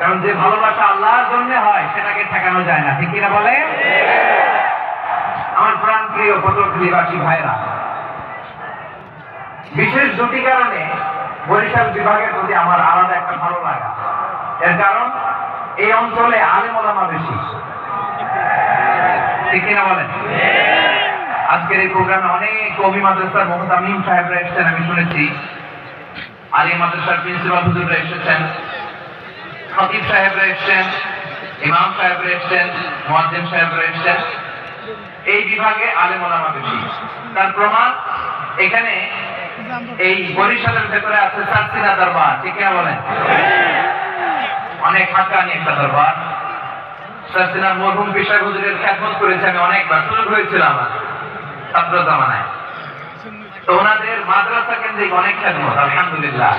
কারণ যে ভালোবাসা আল্লাহর জন্য হয় সেটাকে ঠেকানো যায় না, ঠিক কিনা বলে? আমার প্রাণ প্রিয় পটুয়াখালীবাসী ভাইরা, বিশেষ দুটি কারণে বরিশাল বিভাগের প্রতি আমার আলাদা একটা ভালো লাগা। এর কারণ এই অঞ্চলে আলেম ওলামা বেশি, ঠিক কিনা বলেন? আজকের এই প্রোগ্রামে অনেক কবি মাদ্রাসার মুহতামিম সাহেবরা এসেছেন, আমি শুনেছি। আলী মাদ্রাসার প্রিন্সিপাল হুজুররা এসেছেন, খতিব সাহেবরা এসেছেন, ইমাম সাহেবরা এসেছেন, মুয়াজ্জিন সাহেবরা এসেছেন। এই বিভাগে আলেম ওলামা বেশি। তার প্রমাণ এখানে এই বরিশালের ভেতরে আছে সারসিনা দরবার, ঠিক কিনা বলেন? অনেক হাক্কানি একটা দরবার। সারসিনার মরহুম পেশার হুজুরের খেদমত করেছে আমি অনেকবার, সুযোগ হয়েছিল আমার ছাত্র জামানায়। তো ওনাদের মাদ্রাসা কেন্দ্রিক অনেক খেদমত, আলহামদুলিল্লাহ।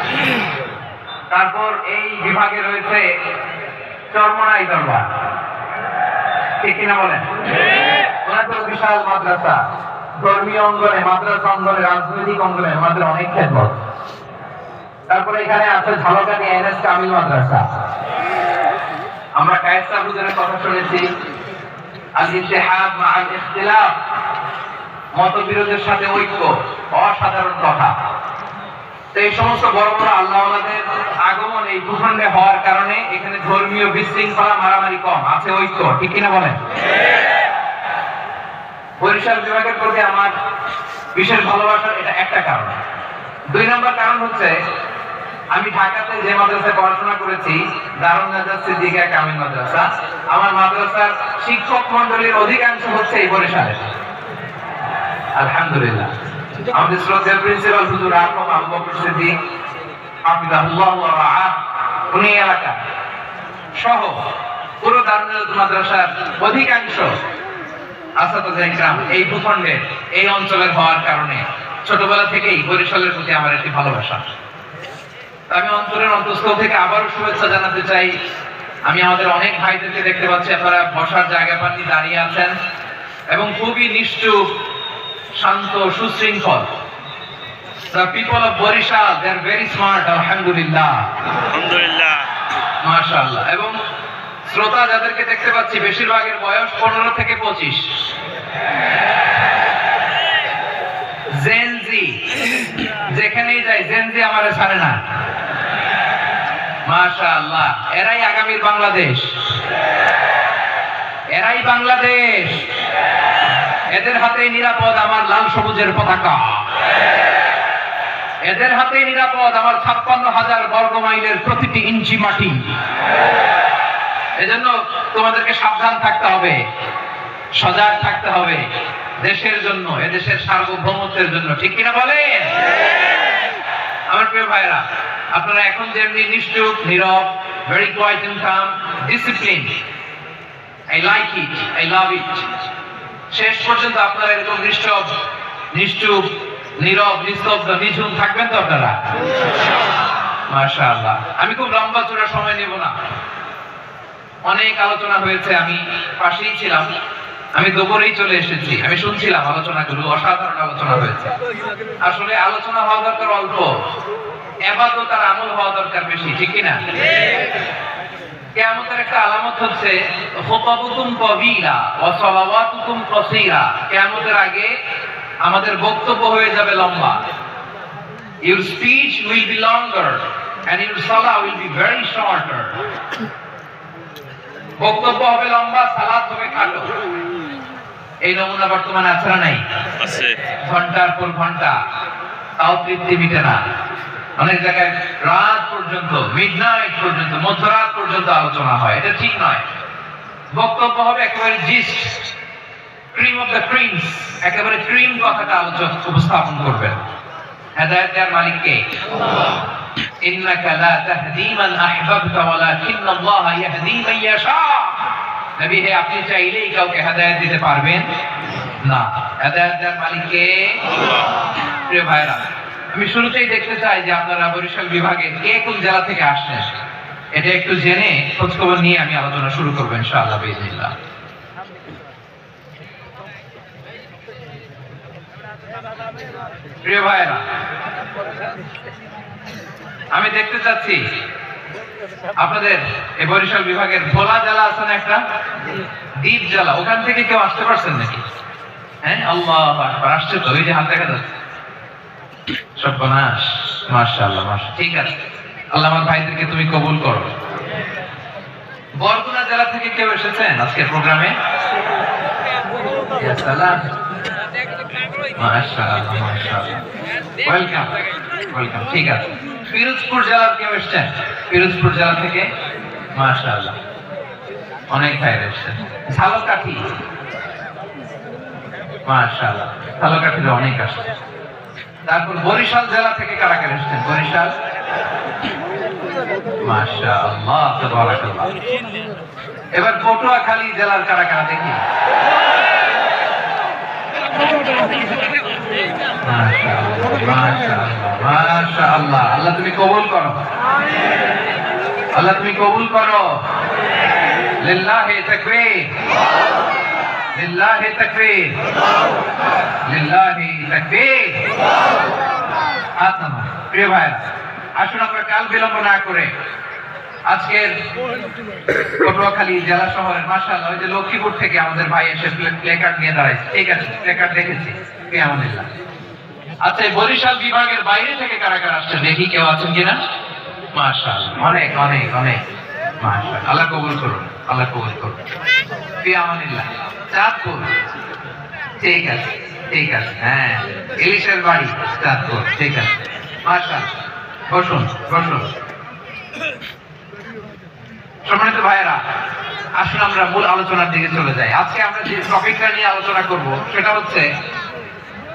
তারপর এই বিভাগে রয়েছে চরমনাই দরবার, ঠিক কিনা বলেন? ওনাদের বিশাল মাদ্রাসা, ধর্মীয় অঙ্গনে, মাদ্রাসা অঙ্গনে, রাজনৈতিক অঙ্গনে আমাদের অনেক খেদমত। তারপরে এখানে আছে ঝালকাঠি এনএস কামিল মাদ্রাসা। আমরা কায়েসা হুজুরের কথা শুনেছি, আল ইত্তেহাদ মা আল ইখতিলাফ, মতবিরোধের সাথে ঐক্য, অসাধারণ কথা। তো এই সমস্ত বড় বড় আল্লাহওয়ালাদের আগমন এই ভূখণ্ডে হওয়ার কারণে এখানে ধর্মীয় বিশৃঙ্খলা, মারামারি কম, আছে ঐক্য, ঠিক কিনা বলেন? বরিশাল বিভাগের প্রতি আমার বিশেষ ভালোবাসার এটা একটা কারণ। 2 নম্বর কারণ হচ্ছে আমি ঢাকাতে যে মাদ্রাসায় পড়াশোনা করেছি, দারুন নাজাত সিদ্দিকিয়া কামিল মাদ্রাসা, আমার মাদ্রাসার শিক্ষক মন্ডলীর অধিকাংশ হচ্ছে এই বরিশালের, আলহামদুলিল্লাহ। আমাদের শ্রদ্ধেয় প্রিন্সিপাল হুজুর আবু বকর সিদ্দিক হাফিজাহুল্লাহ ওয়া রাআহ, উনি এলাকা সহ পুরো দারুন নাজাত মাদ্রাসার অধিকাংশ আসাতাজে ইকরাম এই ভূখণ্ডের, এই অঞ্চলের হওয়ার কারণে ছোটবেলা থেকেই বরিশালের প্রতি আমার একটি ভালোবাসা। আমি অন্তরের অন্তঃস্থল থেকে আবারও শুভেচ্ছা জানাতে চাই। আমি আমাদের অনেক ভাইদেরকে দেখতে পাচ্ছি, আপনারা বসার জায়গা পাননি, দাঁড়িয়ে আছেন এবং খুবই নিষ্ঠুর, শান্ত, সুশৃঙ্খল। The people of Borishal, they are very smart, alhamdulillah, আলহামদুলিল্লাহ, মাশাআল্লাহ। এবং শ্রোতা যাদেরকে দেখতে পাচ্ছি বেশিরভাগের বয়স 15 থেকে 25। জেনজি, যেখানেই যাই জেনজি আমারে ছাড়ে না, মাশাআল্লাহ। এরাই আগামীর বাংলাদেশ, এরাই বাংলাদেশ। এদের হাতেই নিরাপদ আমার লাল সবুজের পতাকা, এদের হাতেই নিরাপদ আমার 56,000 বর্গ মাইলের প্রতিটি ইঞ্চি মাটি। এজন্য তোমাদেরকে সাবধান থাকতে হবে, সজাগ থাকতে হবে দেশের জন্য, এদেশের সার্বভৌমত্বের জন্য, ঠিক কিনা বলেন? আমার প্রিয় ভাইরা, আপনারা এখন যেমনি নিশ্চুপ, নীরব, very quiet and calm, disciplined, I like it, I love it, শেষ পর্যন্ত আপনারা এরকম নিশ্চুপ, নীরব, নিস্তব্ধ, নিঝুম থাকবেন তো আপনারা? মাশাআল্লাহ। আমি খুব লম্বা চূড়া সময় নেব না, অনেক আলোচনা হয়েছে, আমি পাশেই ছিলাম, আমি দুপুরেই চলে এসেছি, আমি শুনছিলাম আলোচনাগুলো, অসাধারণ আলোচনা হয়েছে। আসলে আলোচনা হওয়া দরকার অল্প, ইবাদত আর আমল হওয়া দরকার বেশি, ঠিক কিনা? কিয়ামতের একটা আলামত হচ্ছে খুতাবুকুম তাওয়িলা ওয়া সালাওয়াতুকুম কাসীরা। কিয়ামতের আগে আমাদের বক্তব্য হয়ে যাবে লম্বা। Your speech will be longer and your salah will be very shorter. বক্তব্য হবে লম্বা, সালাত হবে খাটো। এই নমুনা বর্তমানে আছে না নাই? আছে। ঘন্টার পর ঘন্টা, তাও তৃপ্তি মিটে না। অনেক জায়গায় রাত পর্যন্ত, মিডনাইট পর্যন্ত, মধ্যরাত পর্যন্ত আলোচনা হয়, এটা ঠিক নয়। বক্তব্য হবে একেবারে gist, cream of the creams, একেবারে ক্রিম কথাটা আলোচক উপস্থাপন করবেন। হেদায়েত দেওয়ার মালিক কে? আল্লাহ। ইন্নাকা লা তাহদি মান আহবাবতা ওয়ালাকিন্নাল্লাহা ইয়াহদি মান ইয়াশা। নবী হে, আপনি চাইলেই কাউকে হেদায়েত দিতে পারবেন না, হেদায়েত দেওয়ার মালিক কে? আল্লাহ। প্রিয় ভাইরা, আমি শুরুতেই দেখতে চাই যে আপনারা বরিশাল বিভাগে কে কোন জেলা থেকে আসছেন, এটা একটু জেনে খোঁজখবর নিয়ে আমি আলোচনা শুরু করবো ইনশাআল্লাহ বিইজনিল্লাহ। প্রিয় ভাইরা, আমি দেখতে চাচ্ছি আপনাদের এই বরিশাল বিভাগের ভোলা জেলা আছে না একটা, দ্বীপ জেলা, ওখান থেকে কেউ আসতে পারছেন নাকি? হ্যাঁ, আল্লাহু আকবার, আসছে তো, ওই যে হাত দেখা যাচ্ছে। সর্বনাশ, মাশাআল্লাহ মাশাআল্লাহ, ঠিক আছে, আল্লাহ আমার ভাইদেরকে তুমি কবুল করো। বরগুনা জেলা থেকে কেউ এসেছেন আজকের প্রোগ্রামে? ইয়া সালাম, মাশাআল্লাহ মাশাআল্লাহ, ওয়েলকাম ওয়েলকাম, ঠিক আছে। পিরোজপুর জেলার কেউ এসেছেন? পিরোজপুর জেলা থেকে মাশাআল্লাহ অনেক ভাই এসেছেন। ঝালকাঠি, মাশাআল্লাহ, ঝালকাঠিতে অনেক আসছে। তারপর বরিশাল জেলা থেকে কারা কারা এসেছেন? বরিশাল, মাশাআল্লাহ তাবারাকাল্লাহ। এবার পটুয়াখালী জেলার কারা কারা দেখি? মাশাআল্লাহ, আল্লাহ তুমি কবুল করো, আল্লাহ তুমি কবুল করো। লিল্লাহি তাকবীর, লিল্লাহি তাকবীর, লিল্লাহি তাকবীর। আত্মা প্রিয় ভাই, আসুন আমরা কাল বিলম্ব না করে আজকের পটুয়াখালী জেলা শহরের মাশাআল্লাহ, ওই যে লক্ষ্মীপুর থেকে আমাদের ভাই এসে প্লেকার্ড নিয়ে দাঁড়াইছে, ঠিক আছে, প্লেকার্ড দেখেছি, আলহামদুলিল্লাহ। আচ্ছা, বরিশাল বিভাগের বাইরে থেকে কারা কারা আসছে দেখি, কেউ আছেন কিনা? মাশাআল্লাহ, অনেক অনেক অনেক, মাশাআল্লাহ, আল্লাহ কবুল করুন, আল্লাহ কবুল করুন। আলহামদুলিল্লাহ, চাঁদপুর, ঠিক আছে ঠিক আছে, হ্যাঁ, ইলিশের বাড়ি চাঁদপুর, ঠিক আছে, মাশাআল্লাহ, বসুন বসুন। সম্মানিত ভাইয়েরা, আসুন আমরা মূল আলোচনার দিকে চলে যাই। আজকে আমরা যে টপিকটা নিয়ে আলোচনা করব সেটা হচ্ছে,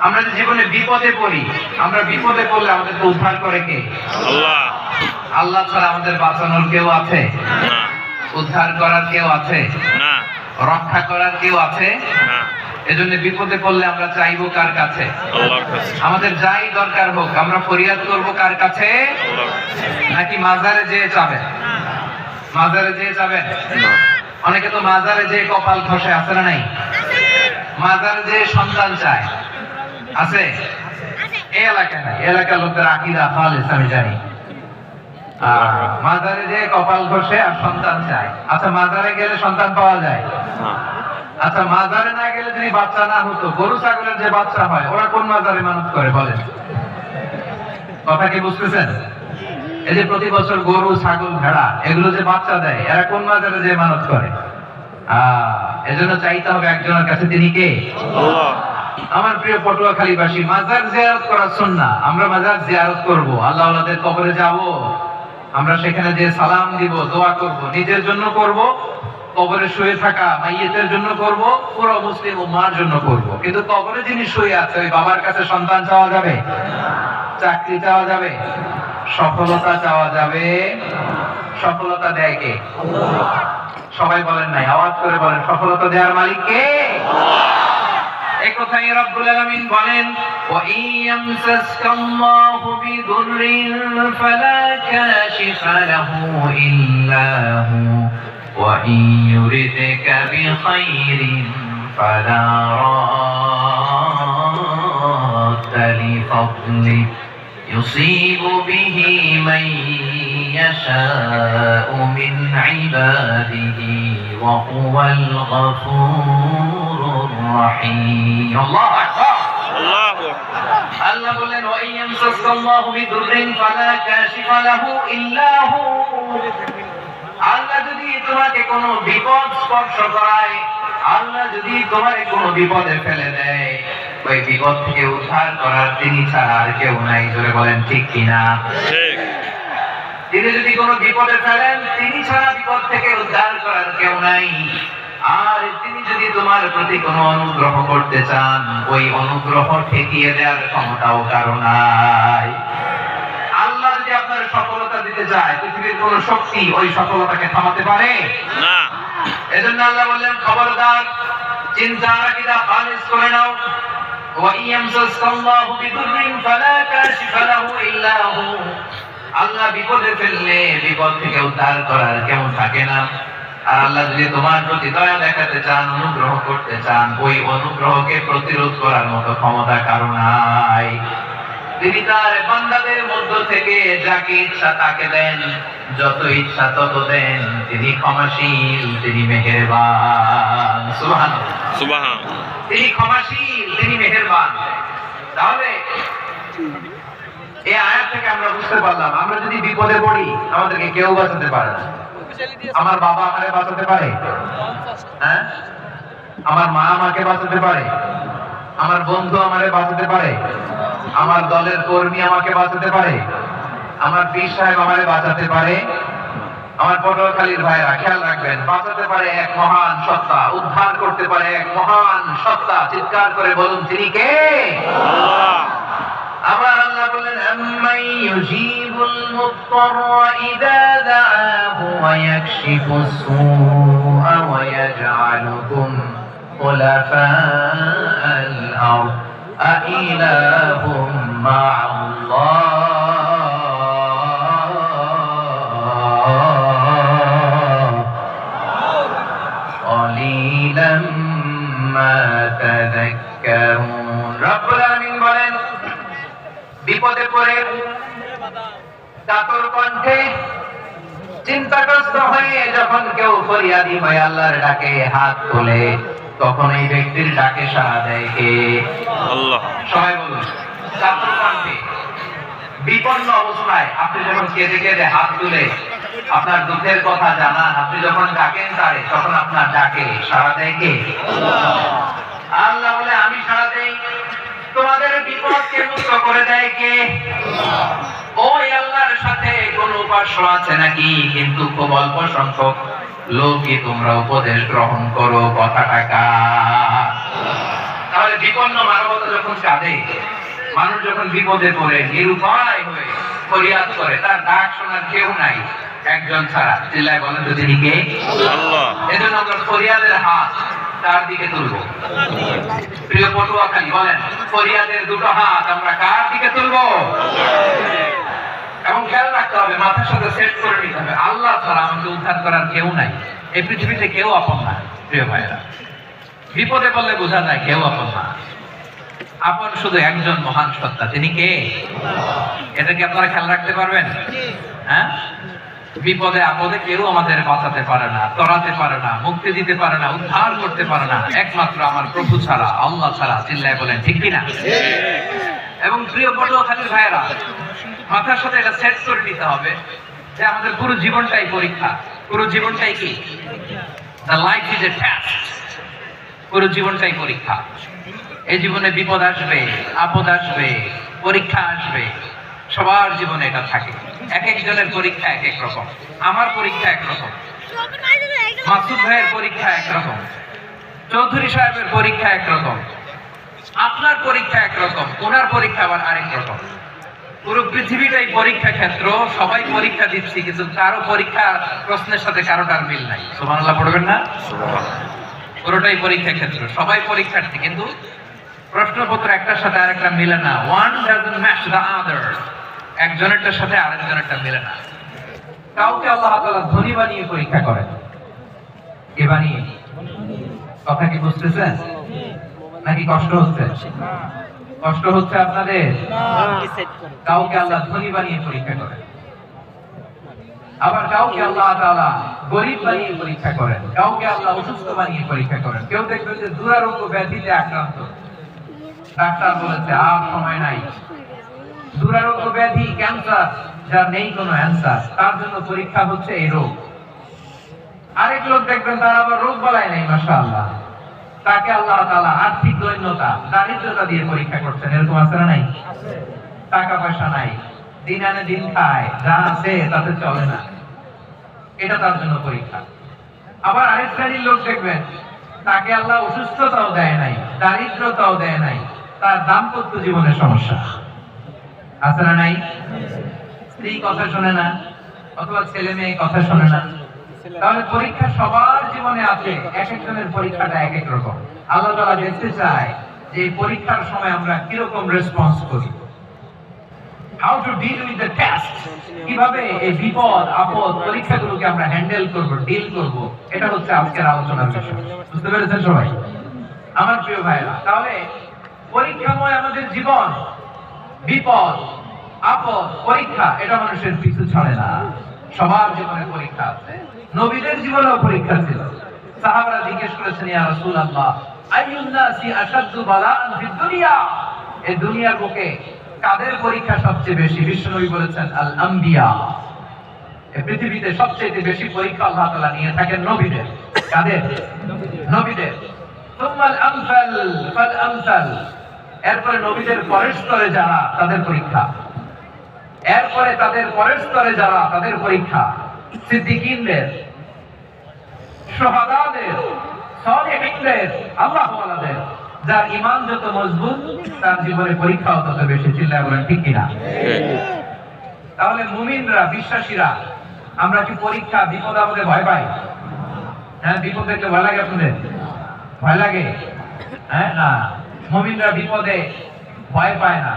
আমরা যে জীবনে বিপদে পড়ি, আমরা বিপদে পড়লে আমাদেরকে উদ্ধার করে কে? আল্লাহ। আল্লাহ ছাড়া আমাদের বাঁচানোর কেউ আছে না, উদ্ধার করার কেউ আছে না, রক্ষা করার কেউ আছে না। এজন্য বিপদে পড়লে আমরা চাইবো কার কাছে? আল্লাহর কাছে। আমাদের যাই দরকার হোক আমরা ফরিয়াদ করব কার কাছে? আল্লাহর কাছে। নাকি মাজারে যেয়ে চাবেন? মাজারে যেয়ে যাবেন? অনেকে তো মাজারে যেয়ে কপাল খসে, আছে না নাই? মাজারে যেয়ে সন্তান চায়, আছে? এই এলাকায় নাই, এলাকার লোকদের আকীদা খালেস আমি জানি। মাজারে যেয়ে কপাল খসে আর সন্তান চায়। আচ্ছা, মাজারে গেলে সন্তান পাওয়া যায়? আচ্ছা, মাজারে না গেলে যদি বাচ্চা না হতো, গরু ছাগলের যে বাচ্চা হয় ওরা কোন মাজারে মানত করে বলেন? কথা কি বুঝতেছেন? এই যে প্রতি বছর গরু ছাগল ভেড়া এগুলো যে বাচ্চা দেয়, এরা কোন মাজারে যে মানত করে? এজন্য চাইতে হবে একজনের কাছে, তিনি কে? আল্লাহ। আমার প্রিয় পটুয়াখালীবাসী, মাজার জিয়ারত করা সুন্নাহ। আমরা মাজার জিয়ারত করব, আল্লাহ ওয়ালাদের কবরে যাব, আমরা সেখানে যে সালাম দিব, দোয়া করব, নিজের জন্য করব, কবরে শুয়ে থাকা মাইয়েতের জন্য করব, পুরো মুসলিম উম্মাহর জন্য করব। কিন্তু কবরে যিনি শুয়ে আছে ওই বাবার কাছে সন্তান চাওয়া যাবে? চাকরি চাওয়া যাবে? সফলতা চাওয়া যাবে? সফলতা দেয় কে? আল্লাহ। সবাই বলেন নাই, আওয়াজ করে বলেন, সফলতা দেওয়ার মালিক কে? আল্লাহ। এই কথাই রব্বুল আলামিন বলেন, ওয়া ইয়ামসাসকাল্লাহু বিদুররিন ফালা কাশিফা লাহু ইল্লা হু ওয়া ইয়ুরিদকা বিখাইরিন ফালা রাদ্দা লিফাদলি يصيب به من يشاء من عباده وهو الغفور الرحيم الله أكبر الله أكبر الله بولن وإن يمسسك الله بضر فلا كاشف له إلا هو আল্লাহ যদি তোমাকে কোনো বিপদ স্পর্শ করায়, আল্লাহ যদি তোমাকে কোনো বিপদে ফেলে দেয়, ওই বিপদ থেকে উদ্ধার করার তিনি ছাড়া আর কেউ নাই। জোরে বলেন ঠিক কিনা? ঠিক। তিনি যদি কোনো বিপদে ফেলেন, তিনি ছাড়া বিপদ থেকে উদ্ধার করার কেউ নাই। আর তিনি যদি তোমার প্রতি কোনো অনুগ্রহ করতে চান, ওই অনুগ্রহ ঠেকিয়ে দেওয়ার ক্ষমতাও কারো নাই। আল্লাহ যদি আপনার সফলতা দিতে চায়, পৃথিবীর কোন শক্তি ওই সফলতাকে থামাতে পারে না। এজন্য আল্লাহ বললেন, খবরদার, চিন্তা রাখিদা খালিস করে নাও। ওয়া ইয়ামসাসকাল্লাহু বিদুররিন ফালা কাশিফা লাহু ইল্লা হু। আল্লাহ বিপদে ফেললে বিপদ থেকে উদ্ধার করার কেউ থাকে না। আর আল্লাহ যদি তোমার প্রতি দয়া দেখাতে চান, অনুগ্রহ করতে চান, ওই অনুগ্রহকে প্রতিরোধ করার মতো ক্ষমতা কারো নাই। তিনি তার বান্দাদের মধ্য থেকে যাকে ইচ্ছা তাকে দেন, যত ইচ্ছা তত দেন। তিনি ক্ষমাশীল, তিনি মেহেরবান। সুবহানাল্লাহ, সুবহানাল্লাহ। তিনি ক্ষমাশীল, তিনি মেহেরবান। তাহলে এই আয়াত থেকে আমরা বুঝতে পারলাম, আমরা যদি বিপদে পড়ি আমাদেরকে কেউ বাঁচাতে পারে না। আমার বাবা আমাকে বাঁচাতে পারে? হ্যাঁ, আমার মা আমাকে বাঁচাতে পারে? আমার বন্ধু আমাকে বাঁচাতে পারে? আমার দলের কর্মী আমাকে বাঁচাতে পারে? আমার পীর সাহেব আমাকে বাঁচাতে পারে? আমার পটুয়াখালীর ভাইরা খেয়াল রাখবেন, বাঁচাতে পারে এক মহান সত্তা, উদ্ধার করতে পারে এক মহান সত্তা। চিৎকার করে বলুন, তিনি কে? আল্লাহ। আবার আল্লাহ বলেন, আম্মান ইউজিবুল মুত্তাররা ইযা দাআহু ওয়া ইয়াকশিফুস সুআ ওয়া ইয়াজআলুকুম খুলাফাআল আরদ আইলাহুম মা'আল্লাহ ক্বালিলাম মা তাযাক্কারুন। রব্বুল আলামিন বলেন, বিপদে পড়ে কাতর কণ্ঠে চিন্তাগ্রস্ত হয়ে যখন কেউ ফরিয়াদি হয়ে আল্লাহর ডাকে হাত তোলে, তখন এই ব্যক্তির ডাকে সাড়া দেয় কে? আল্লাহ। সবাই বলুন, কাতর কণ্ঠে বিপন্ন অবস্থায় আপনি যখন কেঁদে কেঁদে হাত তুলে আপনার দুঃখের কথা জানান, আপনি যখন ডাকেন তারে, তখন আপনার ডাকে সাড়া দেয় কে? আল্লাহ বলে, আমি সাড়া দেই। তোমাদের বিপদকে মুক্ত করে দেয় কে? ওই আল্লাহর সাথে কোন উপাস্য আছে নাকি? কিন্তু খুব অল্প সংখ্যক লোকই তোমরা উপদেশ গ্রহণ করো। কথাটা কার? তাহলে বিপন্ন মানবতা যখন কাঁদে, মানুষ যখন বিপদে পড়ে নিরুপায় হয়ে ফরিয়াদ করে, তার ডাক শোনার কেউ নাই একজন ছাড়া। চিল্লায় বলেন তো, তিনি কে? আল্লাহ। এজন্য আমরা ফরিয়াদের হাত তার দিকে তুলবো। প্রিয় পটুয়াখালী, বলেন, ফরিয়াদের দুটো হাত আমরা কার দিকে তুলবো? এবং খেয়াল রাখতে হবে, মাথার সাথে সেট করে নিতে হবে, আল্লাহ ছাড়া আমাকে উদ্ধার করার কেউ নাই। এই পৃথিবীতে কেউ আপন না। প্রিয় ভাইরা, বিপদে পড়লে বোঝা যায় কেউ আপন না। আপন শুধু একজন মহান সত্তা, তিনি কে? এটা কি আপনারা খেয়াল রাখতে পারবেন? হ্যাঁ, বিপদে আপদে কেউ আমাদের বাঁচাতে পারে না, তরাতে পারে না, মুক্তি দিতে পারে না, উদ্ধার করতে পারে না, একমাত্র আমার প্রভু ছাড়া, আল্লাহ ছাড়া। চিল্লায় বলেন, ঠিক কিনা? এবং প্রিয় পটুয়াখালীর ভাইয়েরা, মাথার সাথে এটা সেট করে নিতে হবে যে আমাদের পুরো জীবনটাই পরীক্ষা। পুরো জীবনটাই কি? The life is a test. পুরো জীবনটাই পরীক্ষা। এই জীবনে বিপদ আসবে, আপদ আসবে, পরীক্ষা আসবে, সবার জীবনে এটা থাকে। এক একজনের পরীক্ষা এক এক রকম। আমার পরীক্ষা একরকম, মাসুদ ভাইয়ের পরীক্ষা একরকম, চৌধুরী সাহেবের পরীক্ষা একরকম, আপনার পরীক্ষা একরকম, ওনার পরীক্ষা আবার আরেক রকম। পুরো পৃথিবীটাই পরীক্ষা ক্ষেত্র, সবাই পরীক্ষা দিচ্ছি, কিন্তু কারো পরীক্ষা প্রশ্নের সাথে কারোটার মিল নাই। সুবহানাল্লাহ পড়বেন না? পুরোটাই পরীক্ষা ক্ষেত্র, সবাই পরীক্ষার্থী, কিন্তু প্রশ্নপত্র একটার সাথে আরেকটা মিলে না। One doesn't match the other. একজনেরটার সাথে আরেকজনেরটা মিলে না। কাউকে আল্লাহ তাআলা ধনী বানিয়ে পরীক্ষা করেন। কে বানিয়ে? কথা কি বুঝতেছেন নাকি কষ্ট হচ্ছে? কষ্ট হচ্ছে আপনাদের? কাউকে আল্লাহ ধনী বানিয়ে পরীক্ষা করেন, আবার কাউকে আল্লাহ তাআলা গরীব বানিয়ে পরীক্ষা করেন, কাউকে আল্লাহ অসুস্থ বানিয়ে পরীক্ষা করেন। কেউ দেখবেন যে দুরারোগ্য ব্যাধিতে আক্রান্ত, ডাক্তার বলেছে আর সময় নাই। দুরারোগ্য ব্যাধি, ক্যান্সার, যার নেই কোনো অ্যান্সার, তার জন্য পরীক্ষা হচ্ছে এই রোগ। আরেক লোক দেখবেন তার আবার রোগ বালাই নেই, মাশাআল্লাহ, তাকে আল্লাহ তাআলা আর্থিক দৈন্যতা, দারিদ্রতা দিয়ে পরীক্ষা করছেন। এরকম আছে না নাই? টাকা পয়সা নাই, দিন আনে দিন খায়, যা আছে তাতে চলে না, এটা তার জন্য পরীক্ষা। আবার আরেক শ্রেণীর লোক দেখবেন তাকে আল্লাহ অসুস্থতাও দেয় নাই, দারিদ্রতাও দেয় নাই, তার দাম্পত্য জীবনের সমস্যা আছে না নাই? স্ত্রী কথা শোনে না, অথবা ছেলে মেয়ে কথা শোনে না। তাহলে পরীক্ষা সবার জীবনে আছে, এক একজনের পরীক্ষাটা এক এক রকম। আল্লাহ তাআলা দেখতে চায় যে এই পরীক্ষার সময় আমরা কিরকম রেসপন্স করি। How to deal with the test, কিভাবে এই বিপদ আপদ পরীক্ষাগুলোকে আমরা হ্যান্ডেল করব, ডিল করব, এটা হচ্ছে আজকের আলোচনার বিষয়। বুঝতে পেরেছেন সবাই আমার প্রিয় ভাইরা? তাহলে পরীক্ষাময় আমাদের জীবন, বিপদ, আপদ, পরীক্ষা এটা মানুষের পিছু ছাড়ে না। সবার জীবনে পরীক্ষা আছে, নবীদের জীবনেও পরীক্ষা ছিল। সাহাবারা জিজ্ঞেস করেছেন, ইয়া রাসূলুল্লাহ, আইয়ুন নাসি আশাদ্দু বালাআন ফিদ দুনিয়া, এই দুনিয়ার বুকে কাদের পরীক্ষা সবচেয়ে বেশি? বিশ্বনবী বলেছেন, আল আম্বিয়া। এই পৃথিবীতে সবচেয়ে বেশি পরীক্ষা আল্লাহ তাআলা নিয়ে থাকেন নবীদের। কাদের? নবীদের। সুম্মাল আমসাল ফাল আমসাল, এরপরে নবীদের পরের স্তরে যারা তাদের পরীক্ষা, এরপরে তাদের পরের স্তরে যারা তাদের পরীক্ষা, সিদ্দিকীনদের, শুহাদাদের, সালিহিনদের, আল্লাহওয়ালাদের। যার ঈমান যত মজবুত তার জীবনে পরীক্ষাও তত বেশি। চিল্লায় বলেন ঠিক কিনা? তাহলে মুমিনরা, বিশ্বাসীরা, আমরা কি পরীক্ষা, বিপদ আপদে ভয় পাই? হ্যাঁ, বিপদ দেখলে ভয় লাগে আপনাদের? ভয় লাগে? হ্যাঁ, না, মুমিনরা বিপদে ভয় পায় না,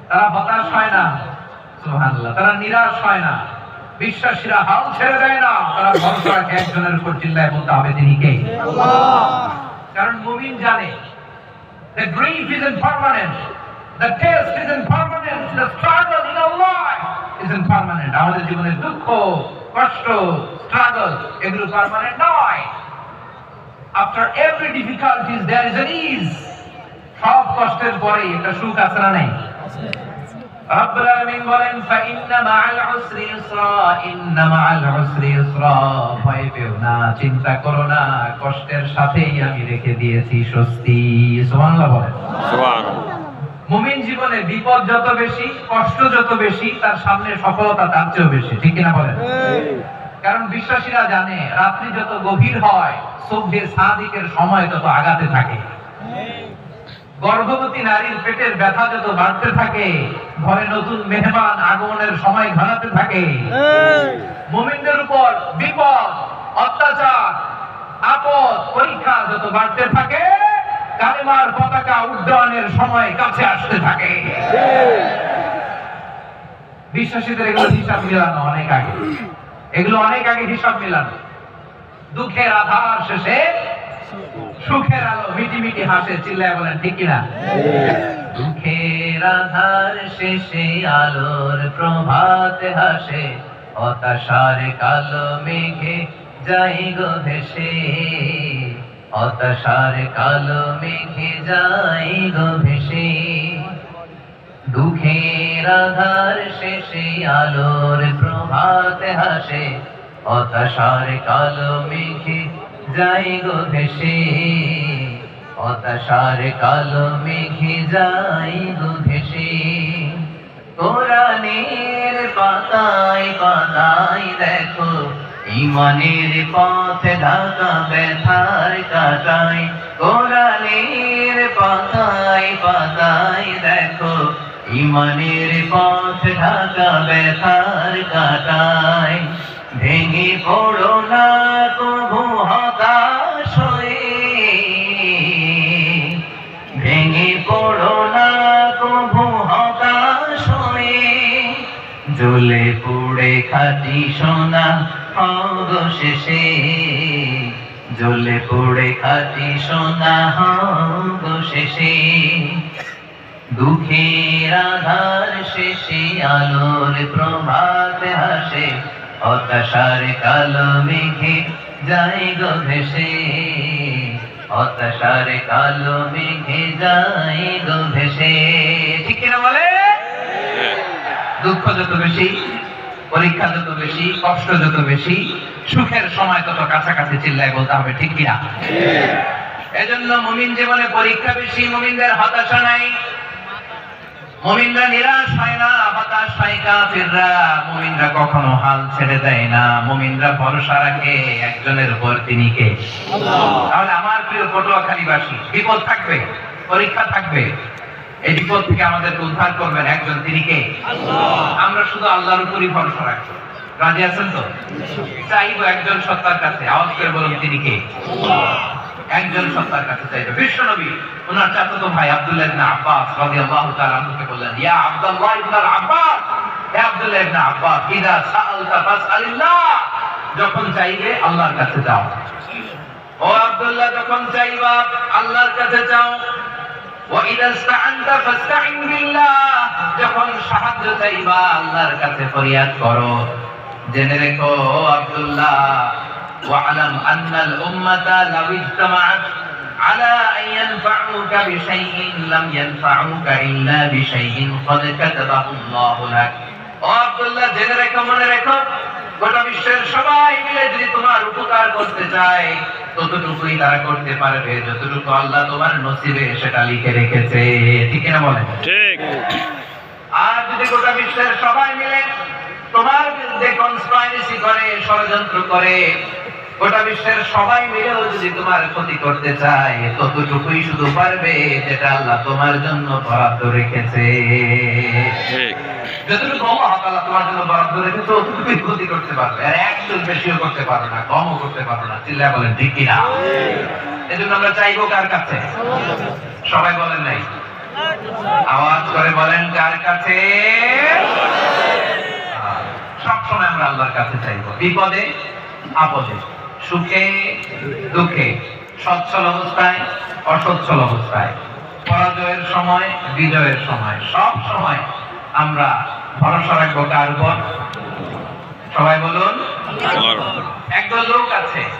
তারা হতাশ হয় না, সুবহানাল্লাহ, তারা নিরাশ হয় না। বিশ্বাসীরা হাল ছেড়ে দেয় না, তারা ভরসা রাখে একজনের উপর। চিল্লায় বলতে হবে তিনি কে? আল্লাহ। কারণ মুমিন জানে the grief isn't permanent, the test isn't permanent, the struggle in our life isn't permanent. আমাদের জীবনে দুঃখ, কষ্ট, struggle এগুলো পার্মানেন্ট নয়। After every difficulties there is an ease. সব কষ্টের পরে একটা সুখ আছে না নেই? রব্বুল আলামিন বলেন, ফাইন্না মাআল উসরি ইউসরা, ইন্না মাআল উসরি ইউসরা, ভয় পেও না, চিন্তা করো না, কষ্টের সাথেই আমি রেখে দিয়েছি স্বস্তি। সুবহানাল্লাহ বলেন। সুবহানাল্লাহ। মুমিন জীবনে বিপদ যত বেশি, কষ্ট যত বেশি, তার সামনে সফলতা তার চেয়েও বেশি। ঠিক কিনা বলেন? কারণ বিশ্বাসীরা জানে রাত্রি যত গভীর হয়, সুবহে সাদিকের সময় তত আগাতে থাকে। গর্ভবতী নারীর পেটের ব্যথা যত বাড়তে থাকে, ঘরে নতুন মেহমান আগমনের সময় ঘনাতে থাকে। মুমিনদের উপর বিপদ, অত্যাচার, আপদ, পরীক্ষা যত বাড়তে থাকে, কালিমার পতাকা উড্ডয়নের সময় কাছে আসতে থাকে। বিশ্বাসীদের এগুলো হিসাব মিলানো অনেক আগে, এগুলো অনেক আগে হিসাব মিলানো। দুঃখের আধার শেষে সুখের আলো মিটি মিটি হাসে। চিল্লায় বলেন ঠিক কিনা? দুঃখের আধার শেষে আলোর প্রভাতে হাসে, হতাশার কালো মেঘে যাই গো ভেসে, হতাশার কালো মেঘে যাই গো ভেসে। দুঃখের আধার শেষে আলোর প্রভাতে হাসে, হতাশার কালো মেঘে যাই গো ভেসে, হতাশার কালো মেঘে যাই গো ভেসে। কোরআনের পাতায় পাতায় দেখো, ঈমানের পথে ঢাকা ব্যথার কাটায়। কোরআনের পাতায় পাতায় দেখো, ঈমানের পথ ঢাকা ব্যথার কাটায়। ভেঙে পড়ো না কভু হতাশ হয়ে, ভেঙে পড়ো না কভু হতাশ হয়ে। জ্বলে পুড়ে খাঁটি সোনা অবশেষে, জ্বলে পুড়ে খাঁটি সোনা অবশেষে। দুঃখের আধার শেষে আলোর প্রভাত হাসে, হতাশার কালো মেঘে যাই গো ভেসে, হতাশার কালো মেঘে যাই গো ভেসে। ঠিক কিনা বলে? দুঃখ যত বেশি, পরীক্ষা যত বেশি, কষ্ট যত বেশি, সুখের সময় তত কাছাকাছি। চিল্লায় বলতে হবে ঠিক কিনা? এজন্য মুমিন জীবনে পরীক্ষা বেশি, মুমিনদের হতাশা নাই, মুমিনরা নিরাশ হয় না, হতাশ হয় কাফিররা। মুমিনরা কখনো হাল ছেড়ে দেয় না, মুমিনরা ভরসা রাখে একজনের উপর, তিনি কে? আল্লাহ। তাহলে আমার প্রিয় পটুয়াখালীবাসী, বিপদ থাকবে, পরীক্ষা থাকবে, এই বিপদ থেকে আমাদেরকে উদ্ধার করবেন একজন, তিনি কে? আল্লাহ। আমরা শুধু আল্লাহর উপরই ভরসা রাখবো। রাজি আছেন তো? চাইবো একজন সত্তার কাছে, আওয়াজ করে বলুন তিনি কে? আল্লাহ। একজন সত্তার কাছে চাইবে। বিশ্বনবী ওনার চাচাতো ভাই আব্দুল্লাহ ইবনে আব্বাস রাদিয়াল্লাহু তাআলা আনহুকে বললেন, ইয়া আব্দুল্লাহ ইবনে আব্বাস, হে আব্দুল্লাহ ইবনে আব্বাস, ইযা সাআলতা ফাসআলিল্লাহ, যখন চাইবে আল্লাহর কাছে চাও। ও আব্দুল্লাহ, যখন চাইবা আল্লাহর কাছে চাও। وإذا استعنت فاستعن بالله যখন সাহায্য চাইবা আল্লাহর কাছে ফরিয়াদ করো জেনে রেখো আব্দুল্লাহ ওয়া'লাম আন্নাল উম্মাতা লাউ ইজতামাআত على أن ينفعوك بشيء لم ينفعوك إلا بشيء قد كتبه الله لك ও আব্দুল্লাহ জেনে রেখো মনে রেখো গোটা বিশ্বের সবাই মিলে যদি তোমার উপকার করতে চায় ততটুকুই তারা করতে পারবে যতটুকু আল্লাহ তোমার নসিবে সেটা লিখে রেখেছে ঠিক না বলেন ঠিক আর যদি গোটা বিশ্বের সবাই মিলে তোমার বিরুদ্ধে কনস্পাইরেসি করে ষড়যন্ত্র করে গোটা বিশ্বের সবাই মিলেও যদি তোমার ক্ষতি করতে চায় ততটুকুই শুধু পারবে যেটা আল্লাহ তোমার জন্য বরাদ্দ রেখেছে ঠিক যতটুকু আল্লাহ তাআলা তোমার জন্য বরাদ্দ রেখেছে ততটুকুই ক্ষতি করতে পারবে আর একটু বেশিও করতে পারবে না কমও করতে পারবে না চিল্লায় বলেন ঠিক কিনা এজন্য আমরা চাইবো কার কাছে সবাই বলেন নাই আওয়াজ করে বলেন কার কাছে সব সময় আমরা আল্লাহর কাছে চাইবো বিপদে আপদে সুখে দুঃখে সচ্ছল অবস্থায় অসচ্ছল অবস্থায় পরাজয়ের সময় বিজয়ের সময় সব সময় আমরা ভরসা রাখবো কার উপর সবাই বলুন আল্লাহর একদল লোক আছে